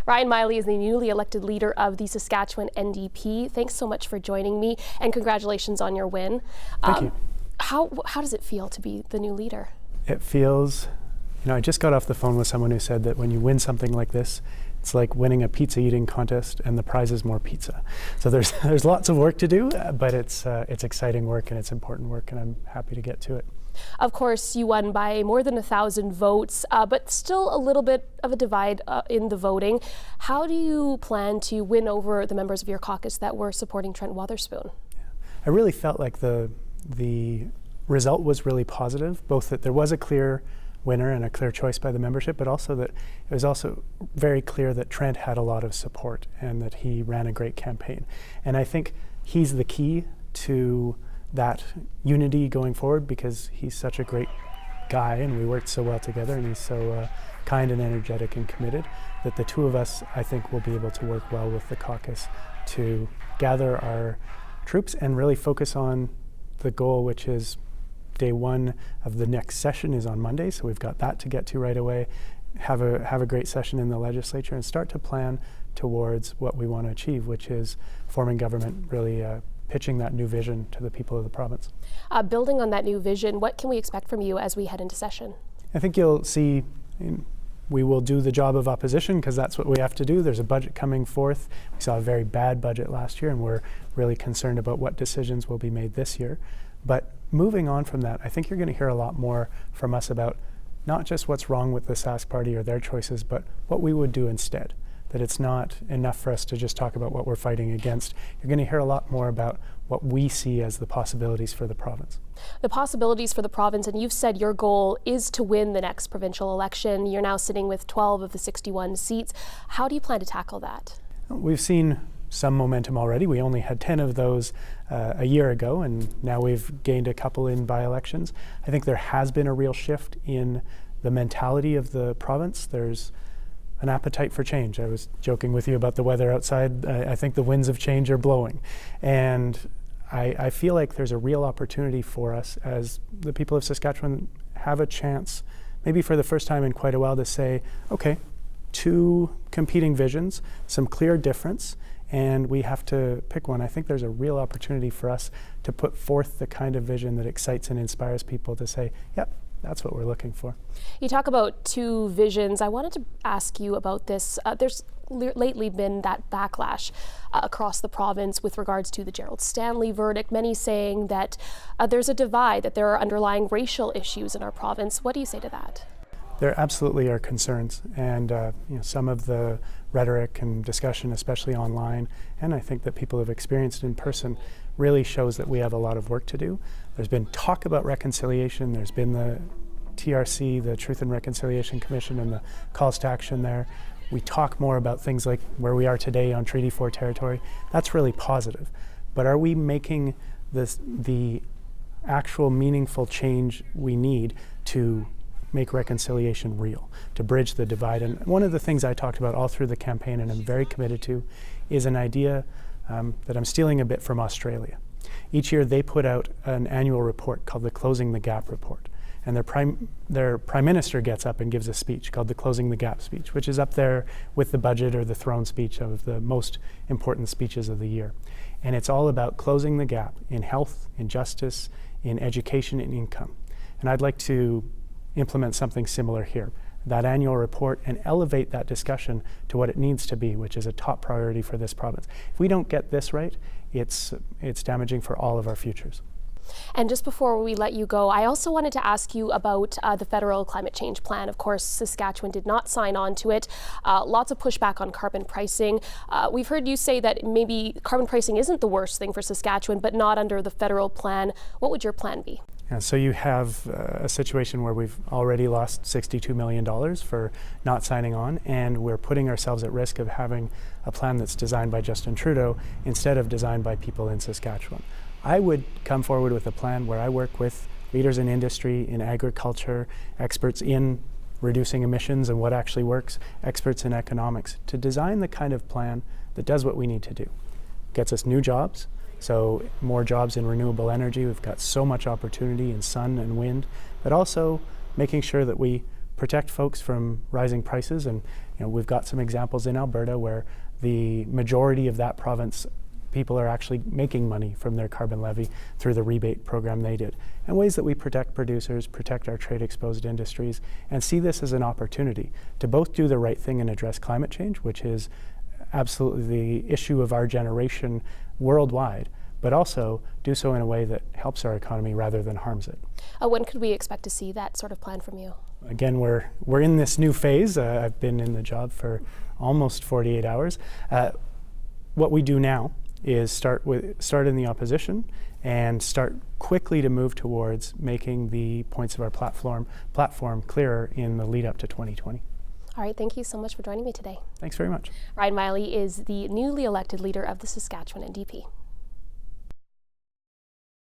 Ryan Miley is the newly elected leader of the Saskatchewan NDP. Thanks so much for joining me, and congratulations on your win. Thank you. How does it feel to be the new leader? It feels, I just got off the phone with someone who said that when you win something like this, it's like winning a pizza eating contest and the prize is more pizza. So there's lots of work to do, but it's exciting work and it's important work, and I'm happy to get to it. Of course, you won by more than 1,000 votes, but still a little bit of a divide in the voting. How do you plan to win over the members of your caucus that were supporting Trent Wotherspoon? I really felt like the result was really positive, both that there was a clear winner and a clear choice by the membership, but also that it was also very clear that Trent had a lot of support and that he ran a great campaign. And I think he's the key to that unity going forward, because he's such a great guy and we worked so well together, and he's so kind and energetic and committed that the two of us, I think, will be able to work well with the caucus to gather our troops and really focus on the goal, which is day one of the next session is on Monday, so we've got that to get to right away. Have a great session in the legislature and start to plan towards what we want to achieve, which is forming government, really pitching that new vision to the people of the province. Building on that new vision, what can we expect from you as we head into session? I think you'll see we will do the job of opposition, because that's what we have to do. There's a budget coming forth. We saw a very bad budget last year, and we're really concerned about what decisions will be made this year. But moving on from that, I think you're going to hear a lot more from us about not just what's wrong with the Sask Party or their choices, but what we would do instead. That it's not enough for us to just talk about what we're fighting against. You're going to hear a lot more about what we see as the possibilities for the province. The possibilities for the province, and you've said your goal is to win the next provincial election. You're now sitting with 12 of the 61 seats. How do you plan to tackle that? We've seen some momentum already. We only had 10 of those a year ago, and now we've gained a couple in by-elections. I think there has been a real shift in the mentality of the province. There's an appetite for change. I was joking with you about the weather outside. I think the winds of change are blowing. And I feel like there's a real opportunity for us as the people of Saskatchewan have a chance, maybe for the first time in quite a while, to say, okay, two competing visions, some clear difference, and we have to pick one. I think there's a real opportunity for us to put forth the kind of vision that excites and inspires people to say, yep, that's what we're looking for. You talk about two visions. I wanted to ask you about this. There's lately been that backlash across the province with regards to the Gerald Stanley verdict, many saying that there's a divide, that there are underlying racial issues in our province. What do you say to that? There absolutely are concerns, and some of the rhetoric and discussion, especially online, and I think that people have experienced in person, really shows that we have a lot of work to do. There's been talk about reconciliation. There's been the TRC, the Truth and Reconciliation Commission, and the calls to action there. We talk more about things like where we are today on Treaty 4 territory. That's really positive. But are we making the actual meaningful change we need to make reconciliation real, to bridge the divide? And one of the things I talked about all through the campaign, and I'm very committed to, is an idea that I'm stealing a bit from Australia. Each year they put out an annual report called the Closing the Gap Report. And their prime minister gets up and gives a speech called the Closing the Gap speech, which is up there with the budget or the throne speech of the most important speeches of the year. And it's all about closing the gap in health, in justice, in education, and income. And I'd like to implement something similar here, that annual report, and elevate that discussion to what it needs to be, which is a top priority for this province. If we don't get this right, it's damaging for all of our futures. And just before we let you go, I also wanted to ask you about the federal climate change plan. Of course, Saskatchewan did not sign on to it. Lots of pushback on carbon pricing. We've heard you say that maybe carbon pricing isn't the worst thing for Saskatchewan, but not under the federal plan. What would your plan be? Yeah, so you have a situation where we've already lost $62 million for not signing on, and we're putting ourselves at risk of having a plan that's designed by Justin Trudeau instead of designed by people in Saskatchewan. I would come forward with a plan where I work with leaders in industry, in agriculture, experts in reducing emissions and what actually works, experts in economics, to design the kind of plan that does what we need to do. Gets us new jobs, so more jobs in renewable energy. We've got so much opportunity in sun and wind, but also making sure that we protect folks from rising prices. And we've got some examples in Alberta where the majority of that province people are actually making money from their carbon levy through the rebate program they did. And ways that we protect producers, protect our trade-exposed industries, and see this as an opportunity to both do the right thing and address climate change, which is absolutely the issue of our generation worldwide, but also do so in a way that helps our economy rather than harms it. When could we expect to see that sort of plan from you? Again, we're in this new phase. I've been in the job for almost 48 hours. What we do now is start in the opposition and start quickly to move towards making the points of our platform clearer in the lead up to 2020. All right, thank you so much for joining me today. Thanks very much. Ryan Miley is the newly elected leader of the Saskatchewan NDP.